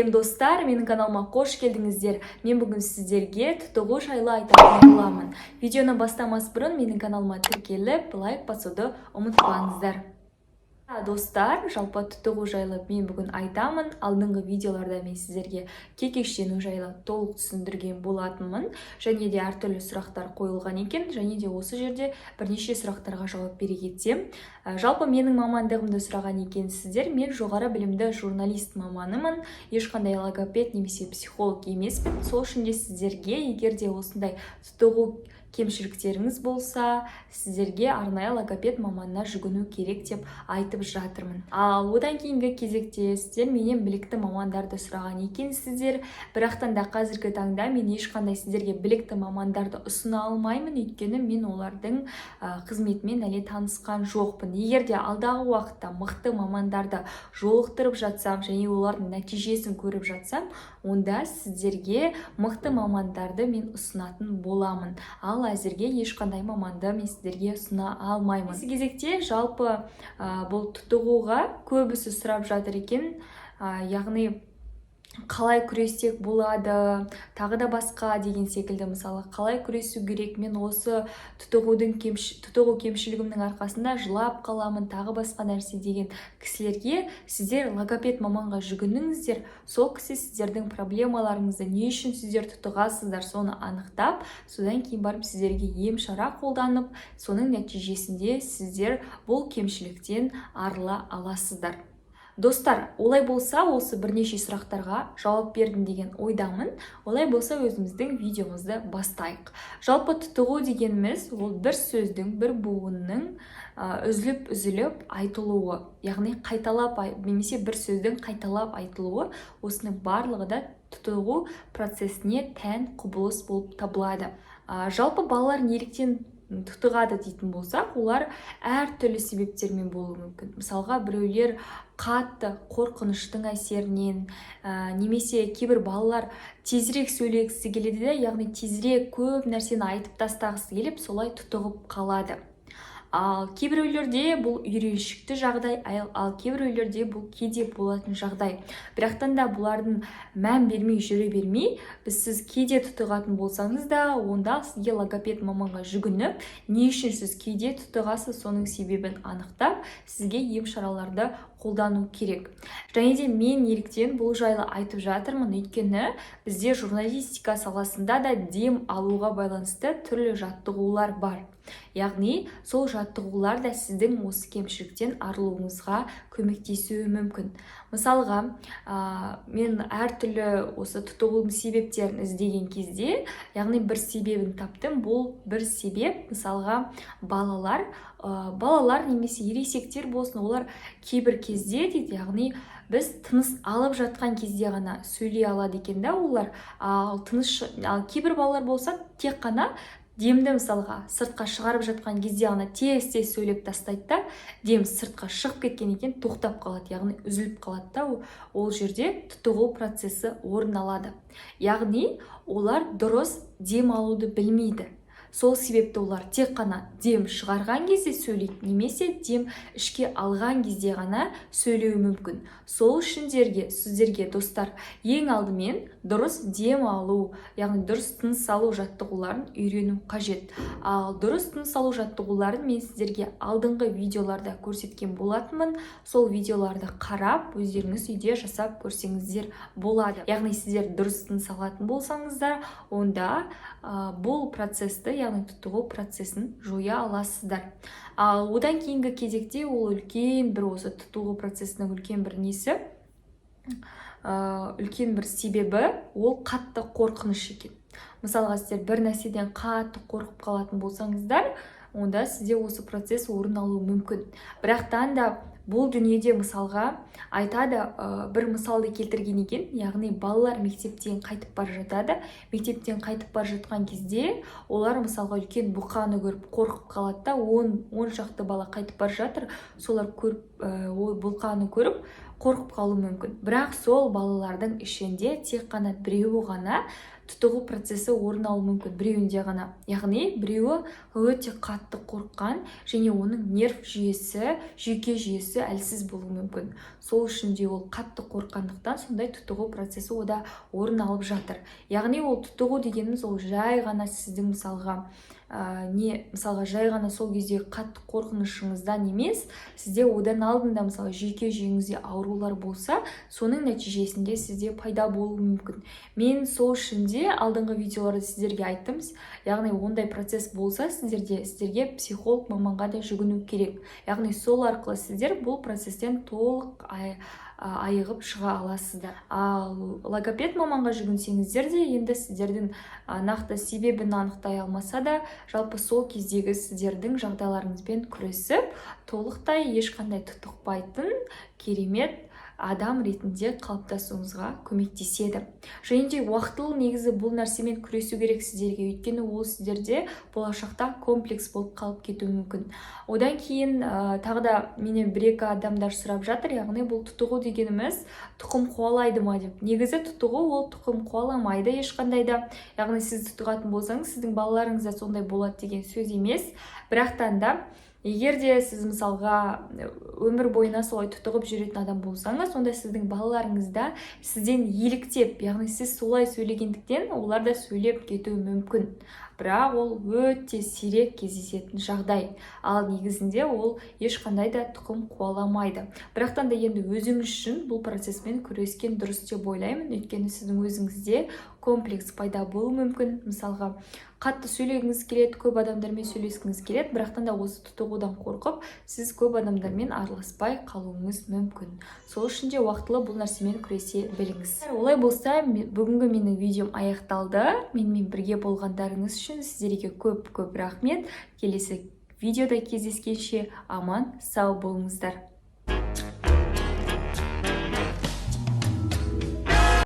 Сәлем достар, менің каналыма қош келдіңіздер. Мен бүгін сіздерге тұтығу жайлы айтатын боламын. Видеоны бастамас бұрын менің каналыма тіркеліп, лайк басуды ұмытпаңыздар. Достар, жалпы тұтығу жайлы мен бүгін айтамын. Алдыңғы видеоларда мен сіздерге кекештену жайлы толық түсіндірген болатынмын. Және де әртүрлі сұрақтар қойылған екен. Және де осы жерде бірнеше сұрақтарға жауап бере кетсем. Жалпы менің мамандығымды сұраған екенсіздер. Мен жоғары білімді журналист маманымын. Ешқандай логопед немесе психолог емеспін. Сол үшін де сіздерге, егер де осындай тұтығу кемшіліктеріңіз болса, сіздерге арнайы логопед маманына жүгіну керек деп айтып жатырмын. Ал одан кейінгі кезекте сіздер менен білікті мамандарды сұраған екенсіздер. Бірақтан да қазіргі таңда мен ешқандай сіздерге білікті мамандарды ұсына алмаймын, өйткені мен олардың қызметімен әлі танысқан жоқпын. Егер де алдағы уақытта мықты мамандарды жолықтырып жатсам және олардың нәтижесін көріп жатсам, онда сіздерге мықты мамандарды мен ұсынатын боламын. Ал әзірге ешқандай маманды мен сіздерге ұсына алмаймын. Осы кезекте жалпы бұл тұтығуға көбісі сұрап жатыр екен, яғни қалай күресек болады, тағы да басқа деген секілді. Мысалы, қалай күресу керек, мен осы тұтығу кемшілігімнің арқасында жылап қаламын, тағы басқа нәрсе деген кісілерге сіздер логопед маманға жүгініңіздер. Сол кісі сіздердің проблемаларыңызды, не үшін сіздер тұтығасыздар, соны анықтап, содан кейін барып сіздерге ем шара қолданып, соның нәтижесінде сіздер бұл кемшіліктен арыла аласыздар. Достар, олай болса, осы бірнеше сұрақтарға жауап бердім деген ойдамын. Олай болса, өзіміздің видеомызды бастайық. Жалпы тұтығу дегеніміз, ол бір сөздің, бір буынның үзіліп айтылуы, яғни қайталап, немесе бір сөздің қайталап айтылуы, осының барлығы да тұтығу процесіне тән құбылыс болып табылады. Жалпы балалар неліктен тұтығады дейтін болсақ, олар әртүрлі себептермен болуы мүмкін. Мысалға, біреулер қатты қорқыныштың әсерінен, немесе кейбір балалар тезірек сөйлегісі келеді, яғни тезірек көп нәрсені айтып тастағысы келіп, солай тұтығып қалады. Ал кейбіреулерде бұл үйреншікті жағдай, ал кейбіреулерде бұл кейде болатын жағдай. Бірақтан да бұлардың мән бермей жүре бермей, сіз кейде тұтығатын болсаңыз да, онда сізге логопед маманға жүгініп, не үшін сіз кейде тұтығасыз, соның себебін анықтап, сізге ем шараларды қолдану керек. Және де мен неліктен бұл жайлы айтып жатырмын, өйткені бізде журналистика саласында да дем алуға байланысты түрлі жаттығулар бар. Яғни, сол жаттығулар да сіздің осы кемшіліктен арылуыңызға көмектесуі мүмкін. Мысалға, мен әртүрлі осы тұтығудың себептерін іздеген кезде, яғни бір себебін таптым. Бұл бір себеп, мысалға, балалар немесе ересектер болсын, олар кейбір кезде дейді, яғни біз тыныс алып жатқан кезде ғана сөйлей алады екен да олар. Ал кейбір балалар болса, тек қана демді мысалға сыртқа шығарып жатқан кезде ғана тез сөйлеп тастайды да, дем сыртқа шығып кеткен екен тоқтап қалады, яғни үзіліп қалады да, ол жерде тұтығу процесі орын алады. Яғни олар дұрыс дем алуды білмейді. Сол себепті олар тек қана дем шығарған кезде сөйлейді, немесе дем ішке алған кезде ғана сөйлеуі мүмкін. Сол үшін сіздерге достар, ең алдымен дұрыс дем алу, яғни дұрыс тыныс алу жаттығуларын үйрену қажет. Ал дұрыс тыныс алу жаттығуларын мен сіздерге алдыңғы видеоларда көрсеткен болатынмын. Сол видеоларды қарап, өздеріңіз үйде жасап көрсеңіздер болады. Яғни сіздер дұрыс тыныс алатын болсаңыздар, онда бұл процесті, яғни тұтығу процесін жоя аласыздар. Ал одан кейінгі кезекте ол үлкен бір осы тұтығу процесінің үлкен бір себебі ол қатты қорқыныш екен. Мысалға, сіздер бір нәрседен қатты қорқып қалатын болсаңыздар, онда сізде осы процесс орын алуы мүмкін. Бірақтан да бұл дүниеде мысалға айтады, бір мысалды келтірген екен, яғни балалар мектептен қайтып бара жатады. Мектептен қайтып бара жатқан кезде олар мысалға үлкен бұқаны көріп қорқып қалады да, 10 шақты бала қайтып бара жатыр, солар бұқаны көріп қорқып қалуы мүмкін. Бірақ сол балалардың ішінде тек қана біреуі ғана тұтығу процесі орын алуы мүмкін біреуінде ғана. Яғни біреуі өте қатты қорыққан және оның нерв жүйесі, жүйке жүйесі әлсіз болуы мүмкін. Сол үшін де ол қатты қорыққандықтан сондай тұтығу процесі ода орын алып жатыр. Яғни ол тұтығу дегеніміз ол жай ғана сіздің мысалға жай ғана сол кезде қатты қорқынышыңыздан емес, сізде одан алдында мысалы жүйке жүйеңізде аурулар болса, соның нәтижесінде сізде пайда болуы мүмкін. Мен сол үшін де алдыңғы видеоларда сіздерге айттым, яғни ондай процесс болса, сіздерге психолог маманға да жүгіну керек. Яғни сол арқылы сіздер бұл процесстен толық айығып шыға аласыздар. Ал логопед маманға жүгінсеңіздер де енді сіздердің нақты себебін анықтай алмаса да, жалпы сол кездегі сіздердің жағдайларыңызбен күресіп, толықтай ешқандай тұтықпайтын керемет адам ретінде қалыптасуыңызға көмектеседі. Және де уақытылы негізі бұл нәрсемен күресу керек сіздерге, өйткені ол сіздерде болашақта комплекс болып қалып кетуі мүмкін. Одан кейін тағы да менен бір-екі адамдар сұрап жатыр, яғни бұл тұтығу дегеніміз тұқым қуалайды ма деп. Негізі тұтығу ол тұқым қуаламайды ешқандай да. Яғни сіз тұтығатын болсаңыз, сіздің балаларыңызда сондай болады деген сөз емес. Бірақтан да егер де сіз мысалға өмір бойына солай тұтығып жүретін адам болсаңыз, онда сіздің балаларыңызда сізден еліктеп, яғни сіз солай сөйлегендіктен олар да сөйлеп кетуі мүмкін. Бірақ ол өте сирек кездесетін жағдай. Ал негізінде ол ешқандай да тұқым қуаламайды. Бірақтан да енді өзіңіз үшін бұл процеспен күрескен дұрыс деп ойлаймын, өйткені сіздің өзіңізде комплекс пайда болуы мүмкін. Мысалға қатты сөйлегіңіз келеді, көп адамдармен сөйлескіңіз келеді, бірақтан да осы тұтығудан қорқып, сіз көп адамдармен араласпай қалуыңыз мүмкін. Сол үшін де уақытылы бұл нәрсемен күресе біліңіз. Олай болса, бүгінгі менің видеом аяқталды. Менімен бірге болғандарыңыз үшін сіздерге көп рахмет. Келесі видеода кездескенше аман, сау болыңыздар.